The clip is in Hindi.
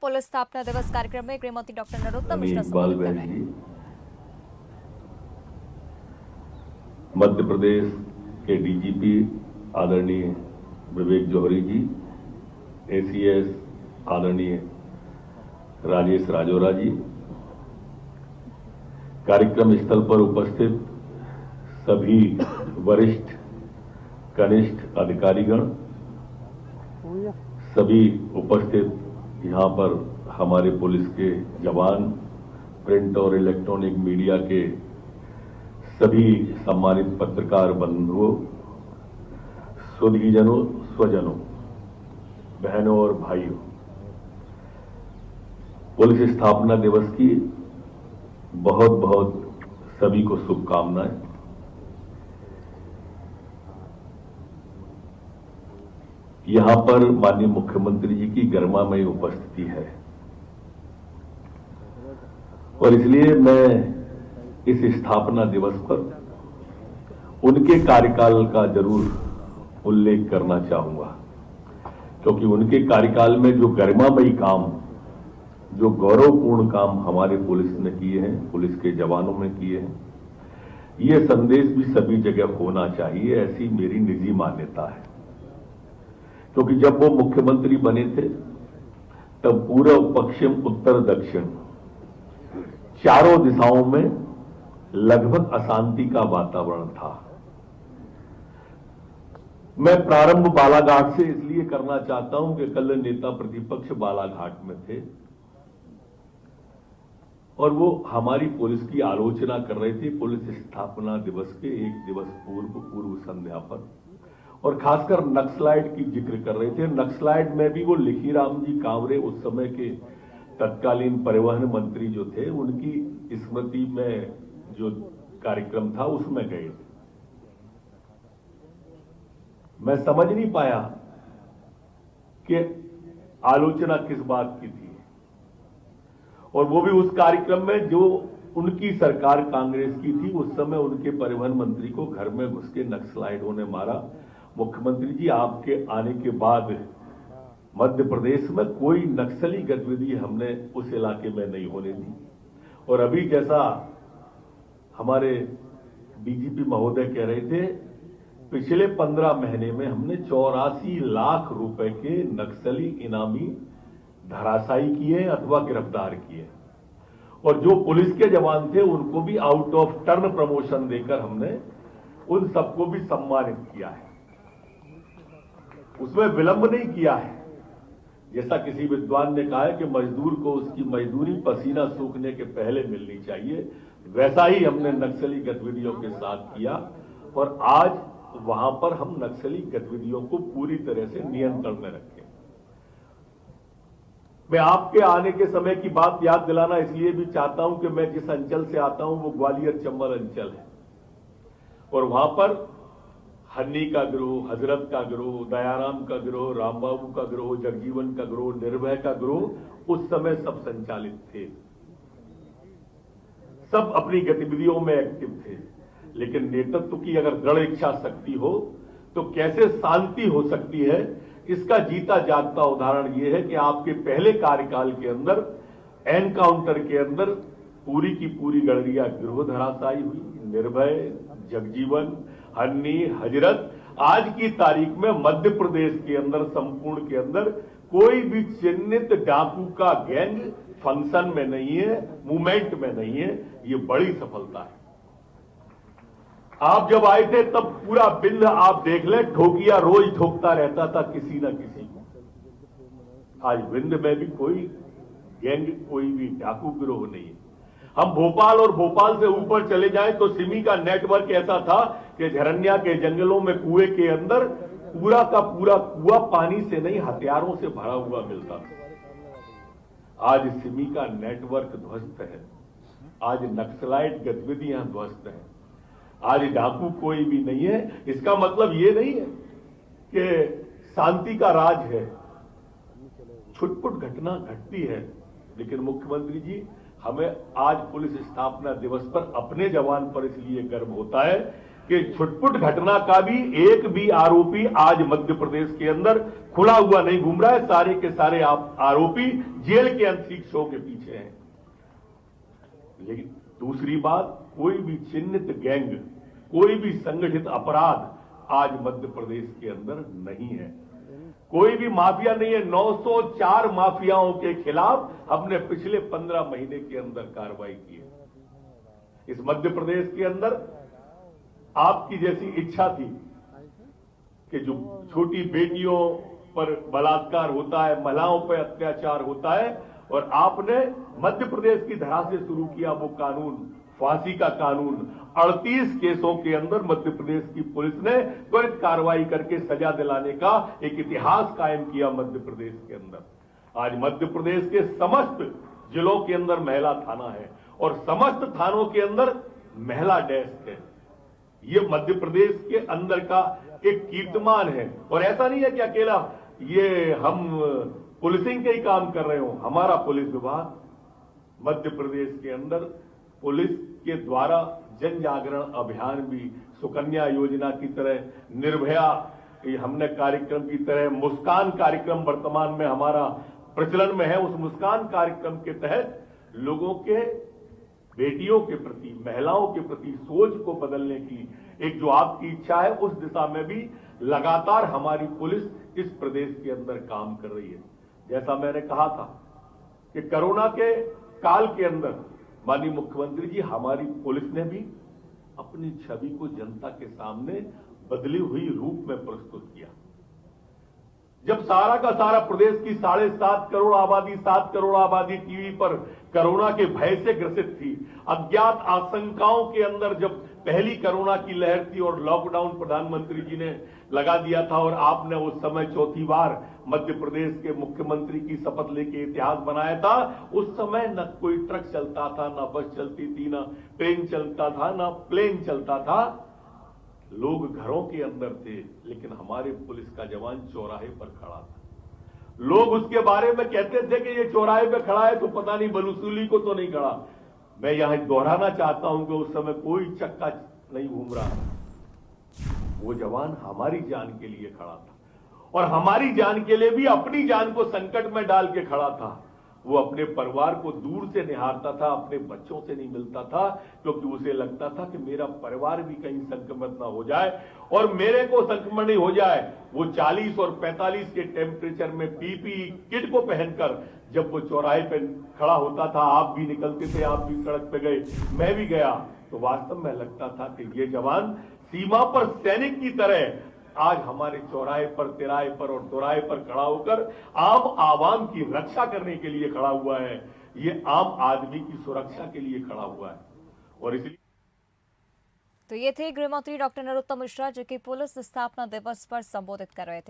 पुलिस स्थापना दिवस कार्यक्रम में गृहमंत्री डॉक्टर नरोत्तम मिश्रा इकबाल संबोधित कर बहन रहे हैं। जी, मध्य प्रदेश के डीजीपी आदरणीय विवेक जौहरी जी, एसीएस आदरणीय राजेश राजौरा जी, कार्यक्रम स्थल पर उपस्थित सभी वरिष्ठ कनिष्ठ अधिकारीगण, सभी उपस्थित यहां पर हमारे पुलिस के जवान, प्रिंट और इलेक्ट्रॉनिक मीडिया के सभी सम्मानित पत्रकार बंधुओं, सुधीजनों, स्वजनों, बहनों और भाइयों, पुलिस स्थापना दिवस की बहुत बहुत सभी को शुभकामनाएं। यहां पर माननीय मुख्यमंत्री जी की गरिमामयी उपस्थिति है और इसलिए मैं इस स्थापना दिवस पर उनके कार्यकाल का जरूर उल्लेख करना चाहूंगा, क्योंकि उनके कार्यकाल में जो गरिमामयी काम, जो गौरवपूर्ण काम हमारे पुलिस ने किए हैं, पुलिस के जवानों ने किए हैं, ये संदेश भी सभी जगह होना चाहिए, ऐसी मेरी निजी मान्यता है। क्योंकि जब वो मुख्यमंत्री बने थे तब पूर्व, पश्चिम, उत्तर, दक्षिण चारों दिशाओं में लगभग अशांति का वातावरण था। मैं प्रारंभ बालाघाट से इसलिए करना चाहता हूं कि कल नेता प्रतिपक्ष बालाघाट में थे और वो हमारी पुलिस की आलोचना कर रहे थे पुलिस स्थापना दिवस के एक दिवस पूर्व संध्या पर, और खासकर नक्सलाइट की जिक्र कर रहे थे। नक्सलाइट में भी वो लिखीराम जी कांवरे, उस समय के तत्कालीन परिवहन मंत्री जो थे, उनकी स्मृति में जो कार्यक्रम था उसमें गए थे। मैं समझ नहीं पाया कि आलोचना किस बात की थी, और वो भी उस कार्यक्रम में जो उनकी सरकार कांग्रेस की थी, उस समय उनके परिवहन मंत्री को घर में घुस के नक्सलाइटों ने मारा। मुख्यमंत्री जी, आपके आने के बाद मध्य प्रदेश में कोई नक्सली गतिविधि हमने उस इलाके में नहीं होने दी, और अभी जैसा हमारे डीजीपी महोदय कह रहे थे, पिछले 15 महीने में हमने 84 लाख रुपए के नक्सली इनामी धराशायी किए अथवा गिरफ्तार किए, और जो पुलिस के जवान थे उनको भी आउट ऑफ टर्न प्रमोशन देकर हमने उन सबको भी सम्मानित किया है। उसमें विलंब नहीं किया है। जैसा किसी विद्वान ने कहा है कि मजदूर को उसकी मजदूरी पसीना सूखने के पहले मिलनी चाहिए, वैसा ही हमने नक्सली गतिविधियों के साथ किया, और आज वहां पर हम नक्सली गतिविधियों को पूरी तरह से नियंत्रण में रखें। मैं आपके आने के समय की बात याद दिलाना इसलिए भी चाहता हूं कि मैं जिस अंचल से आता हूं वो ग्वालियर चंबल अंचल है, और वहां पर हन्नी का गिरोह, हजरत का गिरोह, दयाराम का गिरोह, रामबाबू का गिरोह, जगजीवन का गिरोह, निर्भय का गिरोह उस समय सब संचालित थे, सब अपनी गतिविधियों में एक्टिव थे। लेकिन नेतृत्व की अगर दृढ़ इच्छा शक्ति हो तो कैसे शांति हो सकती है, इसका जीता जागता उदाहरण यह है कि आपके पहले कार्यकाल के अंदर, एनकाउंटर के अंदर पूरी की पूरी गड़रिया गिरोह धराशायी हुई। निर्भय, जगजीवन, हन्नी, हजरत, आज की तारीख में मध्य प्रदेश के अंदर, संपूर्ण के अंदर कोई भी चिन्हित डाकू का गैंग फंक्शन में नहीं है, मूवमेंट में नहीं है। ये बड़ी सफलता है। आप जब आए थे तब पूरा बिंद आप देख ले, ठोकिया रोज ठोकता रहता था किसी न किसी को। आज विंध में भी कोई गैंग, कोई भी डाकू गिरोह नहीं है। हम भोपाल और भोपाल से ऊपर चले जाएं तो सिमी का नेटवर्क ऐसा था कि झरनिया के जंगलों में कुएं के अंदर पूरा का पूरा कुआं पानी से नहीं, हथियारों से भरा हुआ मिलता था। आज सिमी का नेटवर्क ध्वस्त है, आज नक्सलाइट गतिविधियां ध्वस्त हैं, आज डाकू कोई भी नहीं है। इसका मतलब ये नहीं है कि शांति का राज है, छुटपुट घटना घटती है। लेकिन मुख्यमंत्री जी, हमें आज पुलिस स्थापना दिवस पर अपने जवान पर इसलिए गर्व होता है कि छुटपुट घटना का भी एक भी आरोपी आज मध्य प्रदेश के अंदर खुला हुआ नहीं घूम रहा है। सारे के सारे आरोपी जेल के अंतरिक्षों के पीछे हैं। लेकिन दूसरी बात, कोई भी चिन्हित गैंग, कोई भी संगठित अपराध आज मध्य प्रदेश के अंदर नहीं है। कोई भी माफिया नहीं है। 904 माफियाओं के खिलाफ हमने पिछले 15 महीने के अंदर कार्रवाई की है। इस मध्य प्रदेश के अंदर आपकी जैसी इच्छा थी कि जो छोटी बेटियों पर बलात्कार होता है, महिलाओं पर अत्याचार होता है, और आपने मध्य प्रदेश की धरा से शुरू किया वो कानून, फांसी का कानून। 38 केसों के अंदर मध्य प्रदेश की पुलिस ने त्वरित कार्रवाई करके सजा दिलाने का एक इतिहास कायम किया मध्य प्रदेश के अंदर। आज मध्य प्रदेश के समस्त जिलों के अंदर महिला थाना है और समस्त थानों के अंदर महिला डेस्क है। ये मध्य प्रदेश के अंदर का एक कीर्तिमान है। और ऐसा नहीं है कि अकेला ये हम पुलिसिंग के ही काम कर रहे हो। हमारा पुलिस विभाग मध्य प्रदेश के अंदर पुलिस के द्वारा जन जागरण अभियान भी, सुकन्या योजना की तरह, निर्भया हमने कार्यक्रम की तरह, मुस्कान कार्यक्रम वर्तमान में हमारा प्रचलन में है। उस मुस्कान कार्यक्रम के तहत लोगों के, बेटियों के प्रति, महिलाओं के प्रति सोच को बदलने की एक जो आपकी इच्छा है, उस दिशा में भी लगातार हमारी पुलिस इस प्रदेश के अंदर काम कर रही है। जैसा मैंने कहा था कि कोरोना के काल के अंदर माननीय मुख्यमंत्री जी, हमारी पुलिस ने भी अपनी छवि को जनता के सामने बदली हुई रूप में प्रस्तुत किया। जब सारा का सारा प्रदेश की 7.5 करोड़ आबादी, 7 करोड़ आबादी टीवी पर कोरोना के भय से ग्रसित थी, अज्ञात आशंकाओं के अंदर जब पहली कोरोना की लहर थी और लॉकडाउन प्रधानमंत्री जी ने लगा दिया था, और आपने उस समय चौथी बार मध्य प्रदेश के मुख्यमंत्री की शपथ लेके इतिहास बनाया था। उस समय न कोई ट्रक चलता था, न बस चलती थी, न ट्रेन चलता था, न प्लेन चलता था। लोग घरों के अंदर थे, लेकिन हमारे पुलिस का जवान चौराहे पर खड़ा था। लोग उसके बारे में कहते थे कि ये चौराहे पे खड़ा है तो पता नहीं बलूसुली को तो नहीं खड़ा। मैं यहां दोहराना चाहता हूं कि उस समय कोई चक्का नहीं घूम रहा। वो जवान हमारी जान के लिए खड़ा था, और हमारी जान के लिए भी अपनी जान को संकट में डाल के खड़ा था। वो अपने परिवार को दूर से निहारता था, अपने बच्चों से नहीं मिलता था, क्योंकि उसे लगता था कि मेरा परिवार भी कहीं संक्रमित ना हो जाए और मेरे को संक्रमण नहीं हो जाए। वो 40 और 45 के टेम्परेचर में पीपीई किट को पहनकर जब वो चौराहे पे खड़ा होता था, आप भी निकलते थे, आप भी सड़क पे गए, मैं भी गया, तो वास्तव में लगता था कि ये जवान सीमा पर सैनिक की तरह आज हमारे चौराहे पर, तिराहे पर और दोराहे पर खड़ा होकर आम आवाम की रक्षा करने के लिए खड़ा हुआ है। ये आम आदमी की सुरक्षा के लिए खड़ा हुआ है। और इसलिए तो ये थे गृह मंत्री डॉक्टर नरोत्तम मिश्रा, जो कि पुलिस स्थापना दिवस पर संबोधित कर रहे थे।